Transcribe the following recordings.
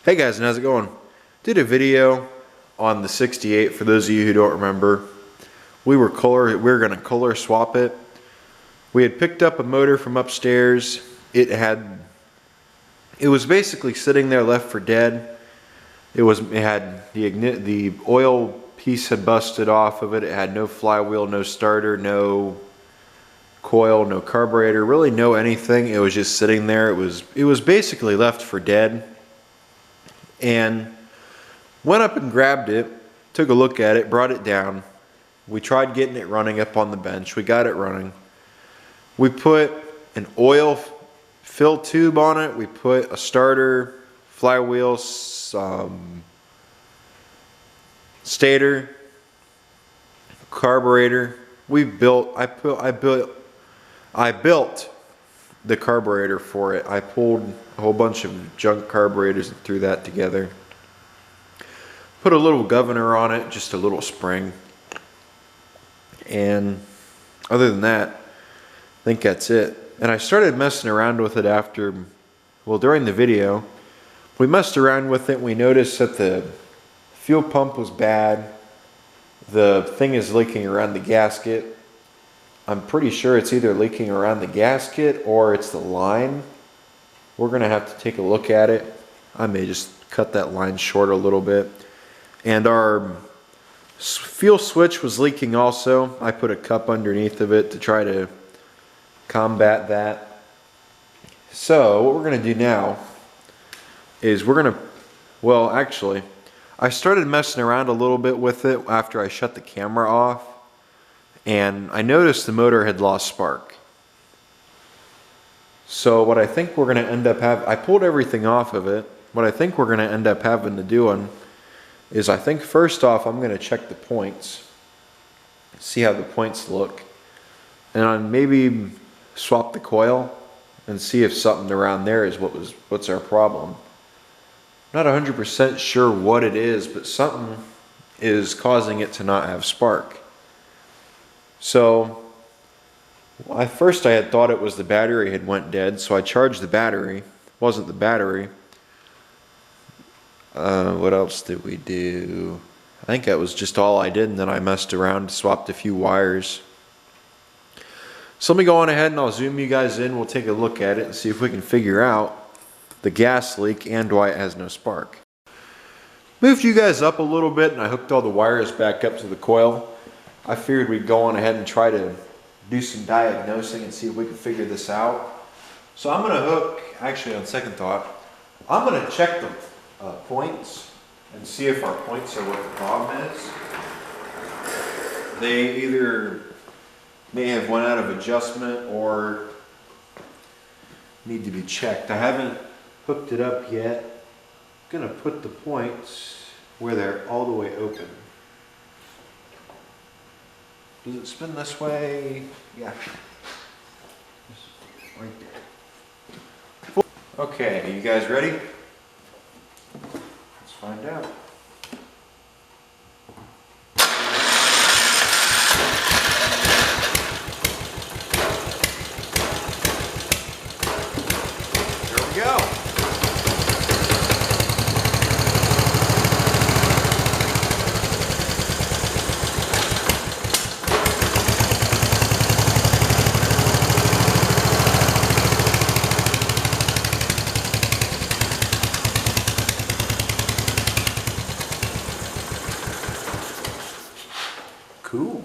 Hey guys, and how's it going? Did a video on the 68 for those of you who don't remember. We were gonna Kohler swap it. We had picked up a motor from upstairs. It was basically sitting there left for dead. It had the oil piece had busted off of it. It had no flywheel, no starter, no coil, no carburetor, really no anything. It was just sitting there. It was basically left for dead. And went up and grabbed it, took a look at it, brought it down. We tried getting it running up on the bench. We got it running. We put an oil fill tube on it. We put a starter, flywheel, stator, carburetor. I built the carburetor for it. I pulled a whole bunch of junk carburetors and threw that together. Put a little governor on it, just a little spring. And other than that, I think that's it. And I started messing around with it during the video. We messed around with it and we noticed that the fuel pump was bad. The thing is leaking around the gasket. I'm pretty sure it's either leaking around the gasket or it's the line. We're gonna have to take a look at it. I may just cut that line short a little bit. And our fuel switch was leaking also. I put a cup underneath of it to try to combat that. So what we're gonna do now is actually, I started messing around a little bit with it after I shut the camera off. And I noticed the motor had lost spark. So what I think we're going to end up I pulled everything off of it. What I think we're going to end up having to do is I think first off I'm going to check the points. See how the points look. And maybe swap the coil and see if something around there is what's our problem. Not 100% sure what it is, but something is causing it to not have spark. So first I had thought it was the battery had went dead, so I charged the battery. It wasn't the battery. What else did we do? I think that was just all I did, and then I messed around, swapped a few wires. So let me go on ahead and I'll zoom you guys in. We'll take a look at it and see if we can figure out the gas leak and why it has no spark. Moved you guys up a little bit and I hooked all the wires back up to the coil. I figured we'd go on ahead and try to do some diagnosing and see if we can figure this out. So I'm going to hook, actually on second thought, I'm going to check the points and see if our points are what the problem is. They either may have went out of adjustment or need to be checked. I haven't hooked it up yet. I'm going to put the points where they're all the way open. Does it spin this way? Yeah. Right there. Okay, you guys ready? Let's find out. There we go. Cool.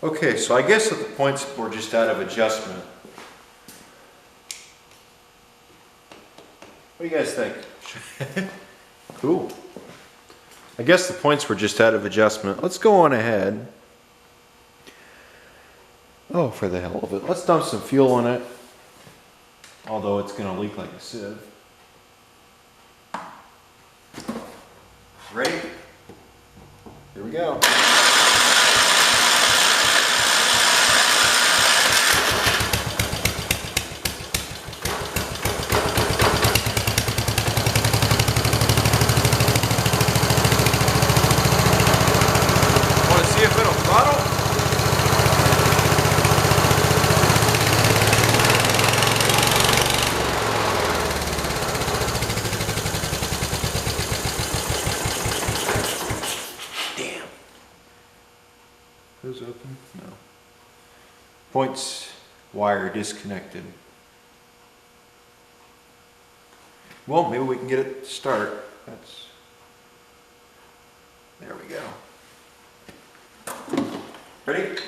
Okay, so I guess that the points were just out of adjustment. What do you guys think? Cool. I guess the points were just out of adjustment. Let's go on ahead. Oh, for the hell of it. Let's dump some fuel on it. Although it's going to leak like a sieve. Ready? Here we go. Want to see if it'll throttle? points wire disconnected. Well, maybe we can get it to start. There we go. Ready?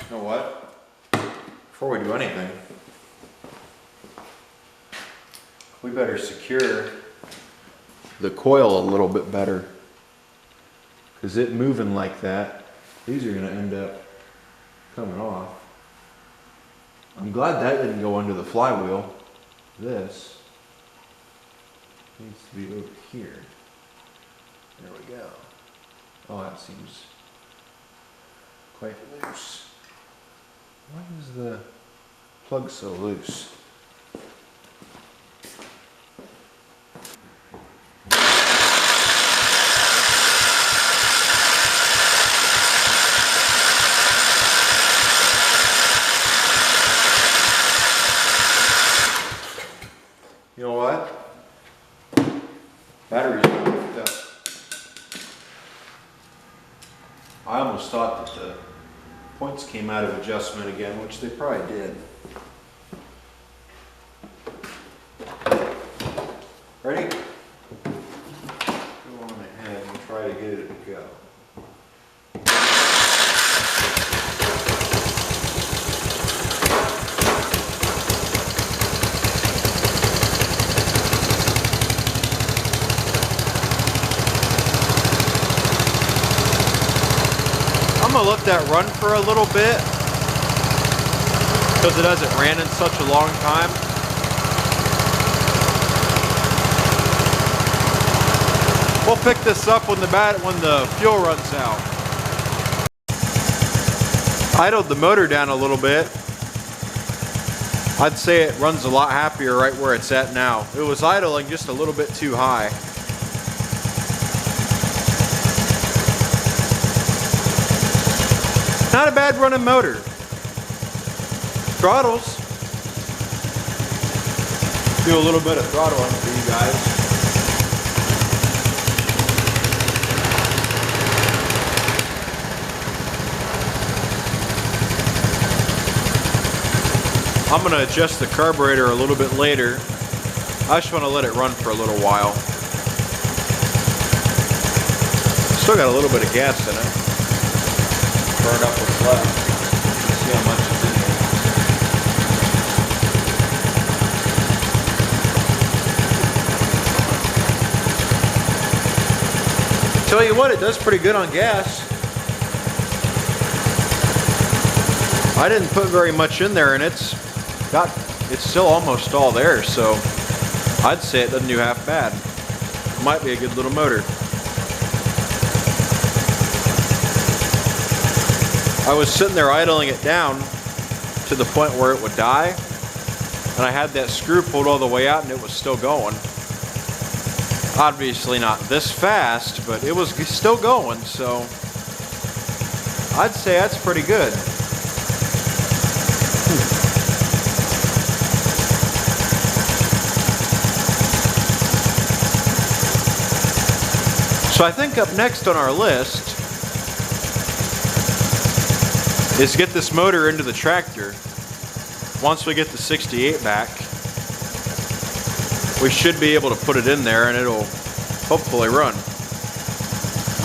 You know what? Before we do anything, we better secure the coil a little bit better, because it moving like that, these are going to end up coming off. I'm glad that didn't go under the flywheel. This needs to be over here. There we go. Oh, that seems quite loose. Why is the plug so loose? You know what? Battery's not hooked up. I almost thought that the points came out of adjustment again, which they probably did. Ready? Go on ahead and try to get it to go. I'm gonna let that run for a little bit because it hasn't ran in such a long time. We'll pick this up when the fuel runs out. Idled the motor down a little bit. I'd say it runs a lot happier right where it's at now. It was idling just a little bit too high. Not a bad running motor. Throttles. Do a little bit of throttling for you guys. I'm going to adjust the carburetor a little bit later. I just want to let it run for a little while. Still got a little bit of gas in it. Burn up what's left. See how much is in here. Tell you what, it does pretty good on gas. I didn't put very much in there, and it's still almost all there, so I'd say it doesn't do half bad. It might be a good little motor. I was sitting there idling it down to the point where it would die, and I had that screw pulled all the way out and it was still going. Obviously not this fast, but it was still going, so I'd say that's pretty good. So I think up next on our list is get this motor into the tractor. Once we get the 68 back, we should be able to put it in there and it'll hopefully run.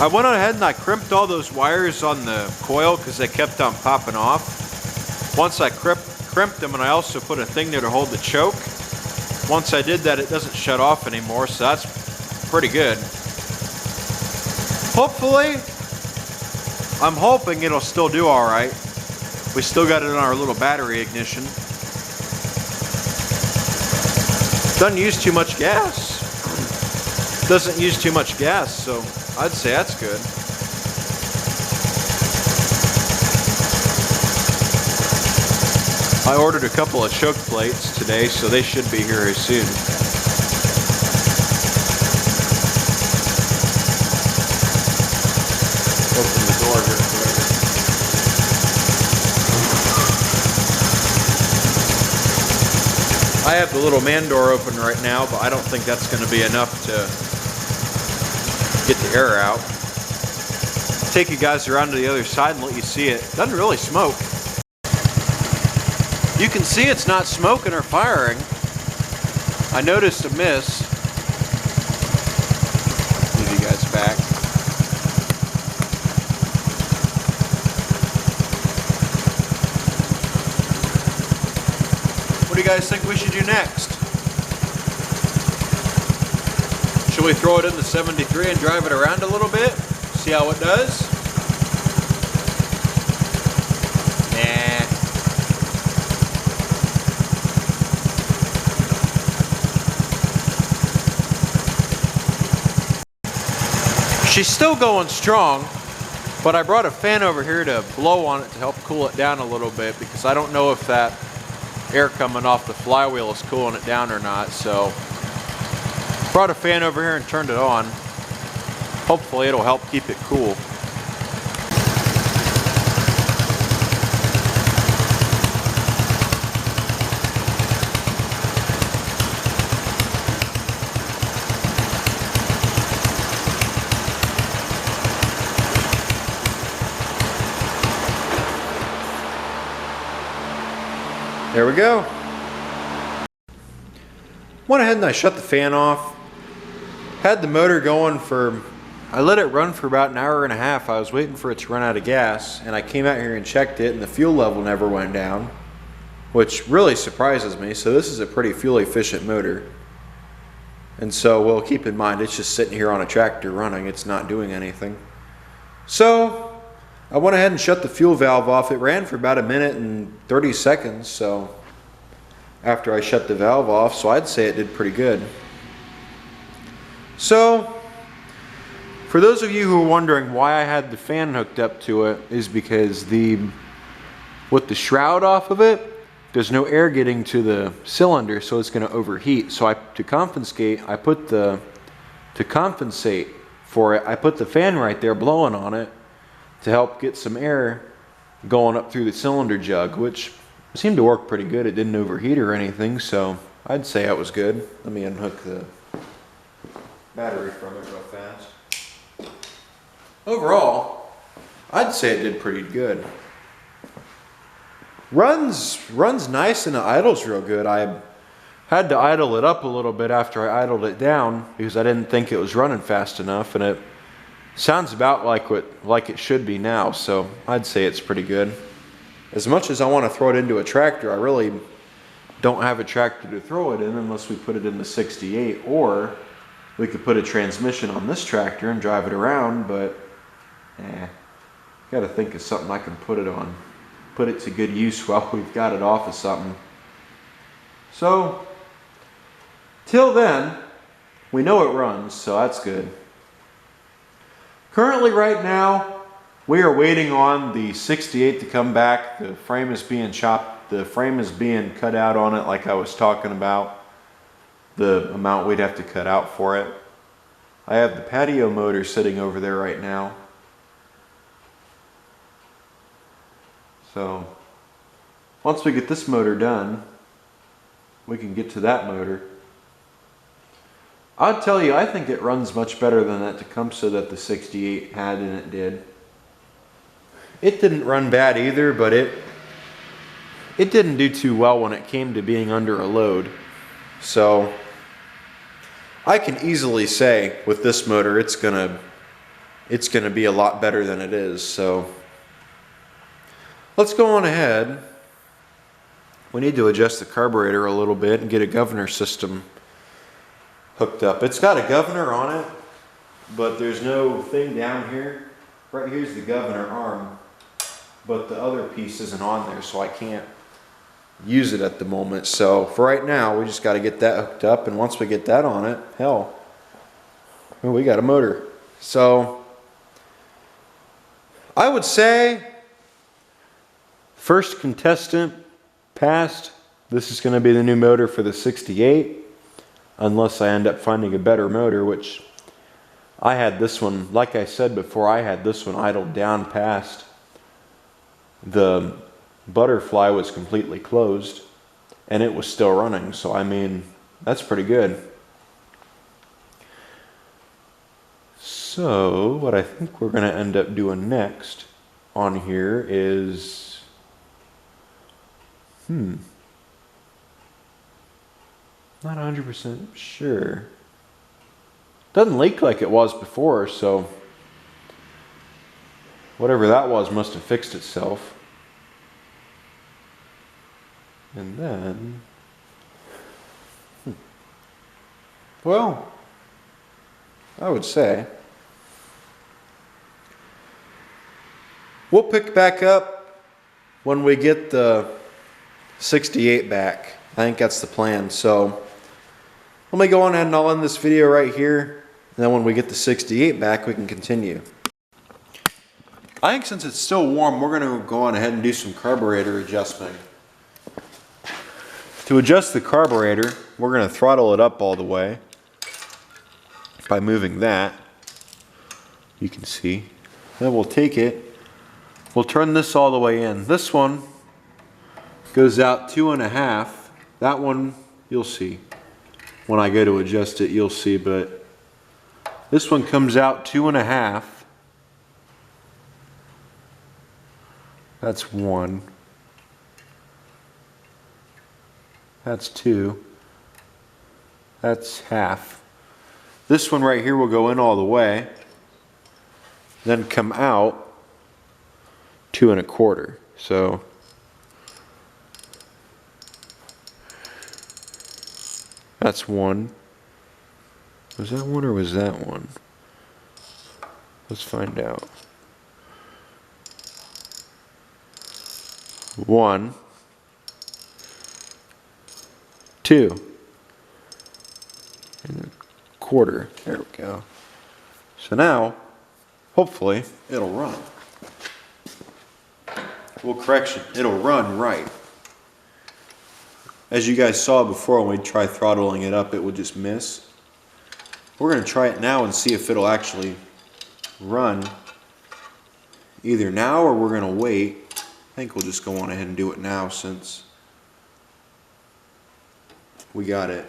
I went ahead and I crimped all those wires on the coil because they kept on popping off. Once I crimped them, and I also put a thing there to hold the choke. Once I did that, it doesn't shut off anymore, so that's pretty good. Hopefully, I'm hoping it'll still do all right. We still got it in our little battery ignition. Doesn't use too much gas. Doesn't use too much gas, so I'd say that's good. I ordered a couple of choke plates today, so they should be here very soon. Open the door here quick. I have the little man door open right now, but I don't think that's going to be enough to get the air out. Take you guys around to the other side and let you see it. Doesn't really smoke. You can see it's not smoking or firing. I noticed a miss. Move you guys back. What do you guys think we should do next? Should we throw it in the 73 and drive it around a little bit? See how it does? Nah. She's still going strong, but I brought a fan over here to blow on it to help cool it down a little bit, because I don't know if that air coming off the flywheel is cooling it down or not. So brought a fan over here and turned it on. Hopefully it'll help keep it cool. There we go. Went ahead and I shut the fan off. Had the motor going for, I let it run for about an hour and a half. I was waiting for it to run out of gas, and I came out here and checked it, and the fuel level never went down, which really surprises me. So this is a pretty fuel efficient motor. And so, well, keep in mind, it's just sitting here on a tractor running. It's not doing anything. So I went ahead and shut the fuel valve off. It ran for about 1 minute and 30 seconds. So after I shut the valve off, so I'd say it did pretty good. So for those of you who are wondering why I had the fan hooked up to it, is because with the shroud off of it, there's no air getting to the cylinder, so it's going to overheat. So to compensate for it, I put the fan right there blowing on it to help get some air going up through the cylinder jug, which seemed to work pretty good. It didn't overheat or anything, so I'd say it was good. Let me unhook the battery from it real fast. Overall, I'd say it did pretty good. Runs nice and it idles real good. I had to idle it up a little bit after I idled it down because I didn't think it was running fast enough, and it sounds about like it should be now, so I'd say it's pretty good. As much as I want to throw it into a tractor, I really don't have a tractor to throw it in unless we put it in the 68, or we could put a transmission on this tractor and drive it around, but gotta think of something I can put it on. Put it to good use while we've got it off of something. So, till then, we know it runs, so that's good. Currently, right now, we are waiting on the 68 to come back. The frame is being chopped. The frame is being cut out on it, like I was talking about. The amount we'd have to cut out for it. I have the patio motor sitting over there right now. So, once we get this motor done, we can get to that motor. I'll tell you, I think it runs much better than that Tecumseh that the 68 had, and it did. It didn't run bad either, but it didn't do too well when it came to being under a load. So I can easily say with this motor it's gonna be a lot better than it is. So let's go on ahead. We need to adjust the carburetor a little bit and get a governor system hooked up. It's got a governor on it, but there's no thing down here. Right here's the governor arm, but the other piece isn't on there, so I can't use it at the moment. So for right now, we just got to get that hooked up, and once we get that on it, hell, we got a motor. So I would say first contestant passed. This is going to be the new motor for the 68, unless I end up finding a better motor, which I had this one, like I said before, I had this one idled down past. The butterfly was completely closed and it was still running, so I mean, that's pretty good. So So what I think we're going to end up doing next on here is, not 100% sure. Doesn't leak like it was before, so whatever that was must have fixed itself. And then, well, I would say we'll pick back up when we get the 68 back. I think that's the plan. So let me go on ahead and I'll end this video right here. And then when we get the 68 back, we can continue. I think since it's still warm, we're going to go on ahead and do some carburetor adjustment. To adjust the carburetor, we're going to throttle it up all the way by moving that. You can see. Then we'll take it. We'll turn this all the way in. This one goes out 2.5. That one, you'll see. When I go to adjust it, you'll see, but this one comes out 2.5. That's 1. That's 2. That's half. This one right here will go in all the way, then come out 2.25. So that's 1. Was that 1 or was that 1? Let's find out. 1, 2, and 1/4. There we go. So now, hopefully, it'll run. Well, correction, it'll run right. As you guys saw before, when we try throttling it up, it would just miss. We're going to try it now and see if it'll actually run either now or we're going to wait. I think we'll just go on ahead and do it now since we got it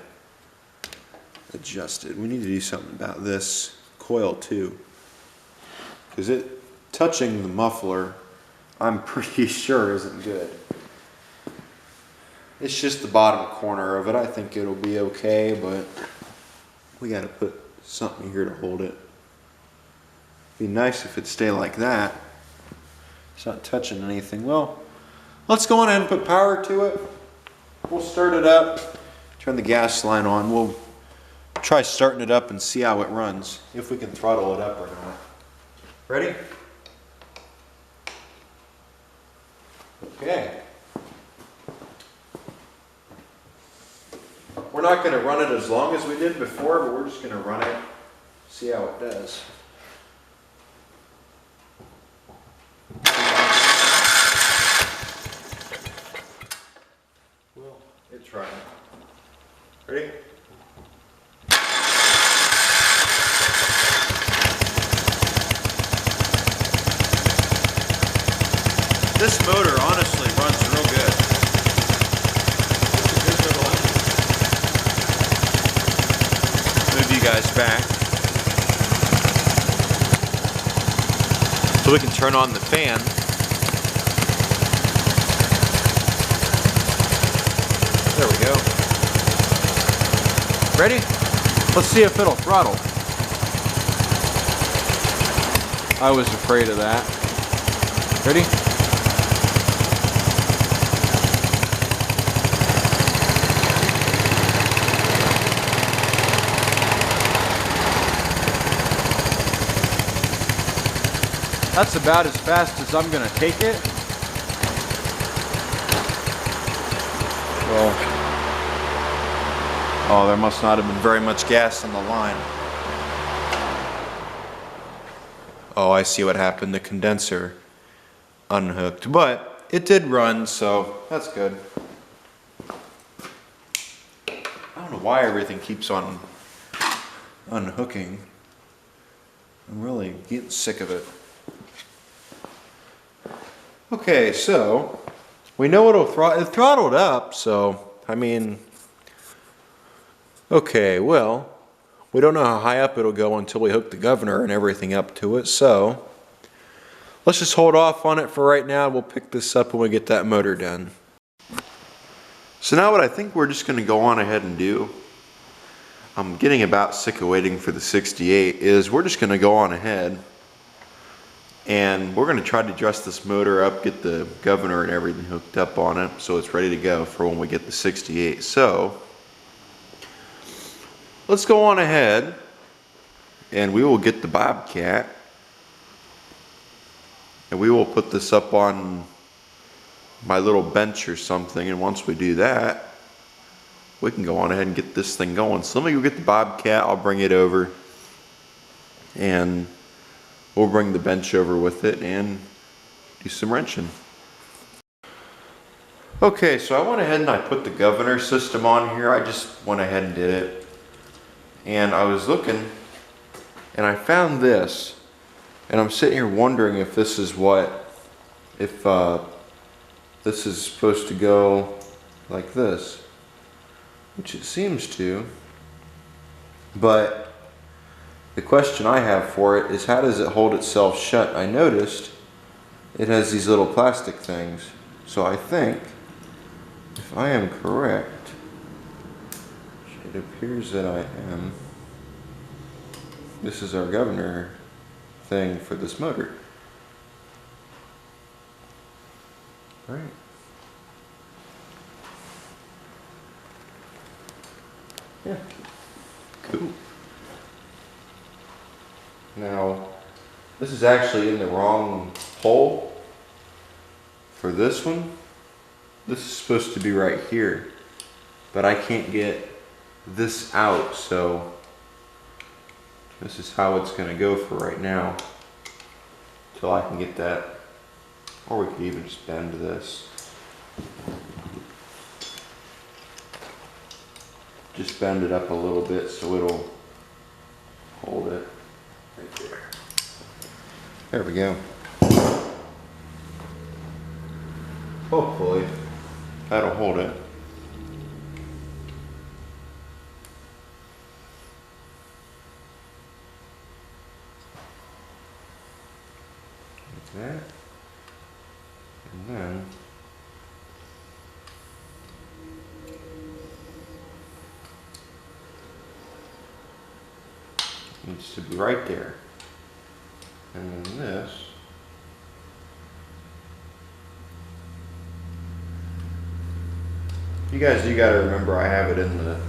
adjusted. We need to do something about this coil too, because it touching the muffler, I'm pretty sure isn't good. It's just the bottom corner of it. I think it'll be okay, but we got to put something here to hold it. Be nice if it stay like that. It's not touching anything. Well, let's go on ahead and put power to it. We'll start it up, turn the gas line on. We'll try starting it up and see how it runs, if we can throttle it up or not. Ready? Okay. We're not going to run it as long as we did before, but we're just going to run it, see how it does. Well, it's running. Ready? This motor honestly runs real good. It's a good little engine. Move you guys back so we can turn on the fan. There we go. Ready? Let's see if it'll throttle. I was afraid of that. Ready? That's about as fast as I'm going to take it. Well, oh, there must not have been very much gas on the line. Oh, I see what happened. The condenser unhooked, but it did run, so that's good. I don't know why everything keeps on unhooking. I'm really getting sick of it. Okay, so we know it throttled up, so I mean, okay, well, we don't know how high up it'll go until we hook the governor and everything up to it. So let's just hold off on it for right now. We'll pick this up when we get that motor done. So now what I think we're just going to go on ahead and do, I'm getting about sick of waiting for the 68, is we're just going to go on ahead and we're going to try to dress this motor up, get the governor and everything hooked up on it so it's ready to go for when we get the 68. So let's go on ahead and we will get the Bobcat and we will put this up on my little bench or something, and once we do that we can go on ahead and get this thing going. So let me go get the Bobcat, I'll bring it over and we'll bring the bench over with it and do some wrenching. Okay, so I went ahead and I put the governor system on here. I just went ahead and did it. And I was looking and I found this. And I'm sitting here wondering if this is this is supposed to go like this. Which it seems to. But the question I have for it is, how does it hold itself shut? I noticed it has these little plastic things. So I think, if I am correct, it appears that I am. This is our governor thing for this motor. All right. Yeah. Cool. Now, this is actually in the wrong hole for this one. This is supposed to be right here, but I can't get this out, so this is how it's going to go for right now till I can get that. Or we could even just bend this. Just bend it up a little bit so it'll hold it right there. There we go. Hopefully that'll hold it. Like that. And then needs to be right there. And then this you guys do gotta remember I have it in the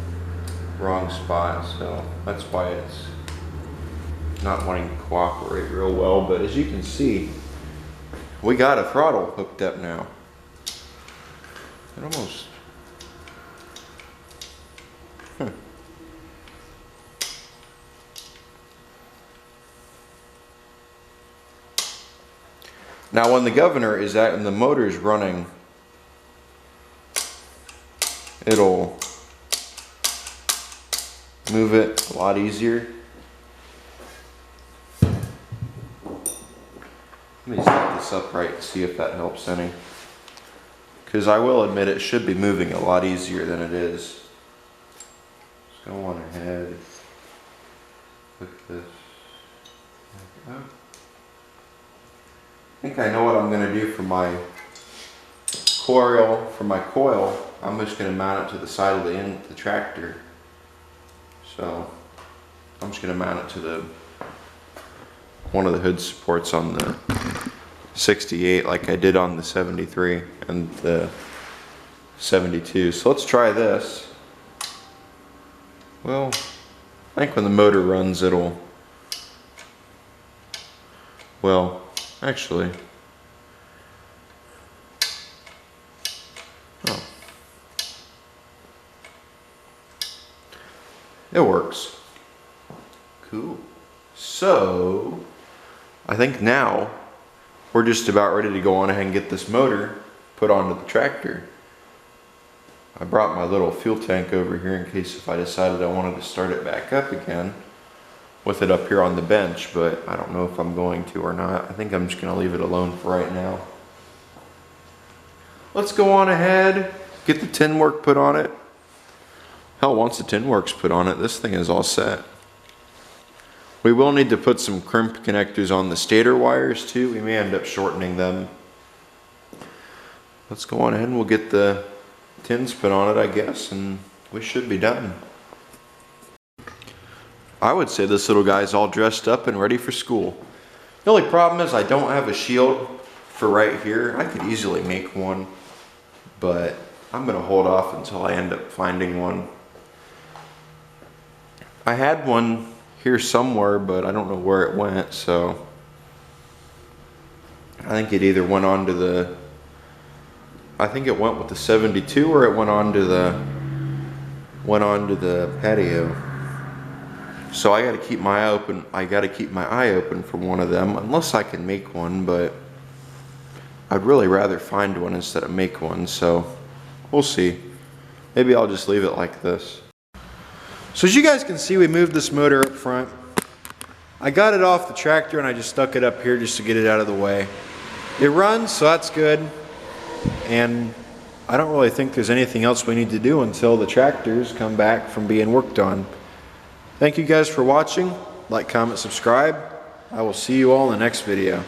wrong spot, so that's why it's not wanting to cooperate real well. But as you can see, we got a throttle hooked up now. It almost Now when the governor is at and the motor is running, it'll move it a lot easier. Let me set this up right and see if that helps any. Because I will admit it should be moving a lot easier than it is. Let's go on ahead. Put this back up. I think I know what I'm going to do for my coil. I'm just going to mount it to the side of the end of the tractor. So I'm just going to mount it to one of the hood supports on the 68 like I did on the 73 and the 72. So let's try this. Well, I think when the motor runs it'll, well, actually, oh, it works. Cool. So I think now we're just about ready to go on ahead and get this motor put onto the tractor. I brought my little fuel tank over here in case if I decided I wanted to start it back up again with it up here on the bench, but I don't know if I'm going to or not. I think I'm just going to leave it alone for right now. Let's go on ahead, get the tin work put on it. Hell, once the tin work's put on it, this thing is all set. We will need to put some crimp connectors on the stator wires too. We may end up shortening them. Let's go on ahead and we'll get the tins put on it, I guess, and we should be done. I would say this little guy's all dressed up and ready for school. The only problem is I don't have a shield for right here. I could easily make one, but I'm gonna hold off until I end up finding one. I had one here somewhere, but I don't know where it went, so I think it either went on to the, I think it went with the 72 or it went on to the patio. So I gotta keep my eye open. I gotta keep my eye open for one of them, unless I can make one, but I'd really rather find one instead of make one, so we'll see. Maybe I'll just leave it like this. So as you guys can see, we moved this motor up front. I got it off the tractor and I just stuck it up here just to get it out of the way. It runs, so that's good. And I don't really think there's anything else we need to do until the tractors come back from being worked on. Thank you guys for watching. Like, comment, subscribe. I will see you all in the next video.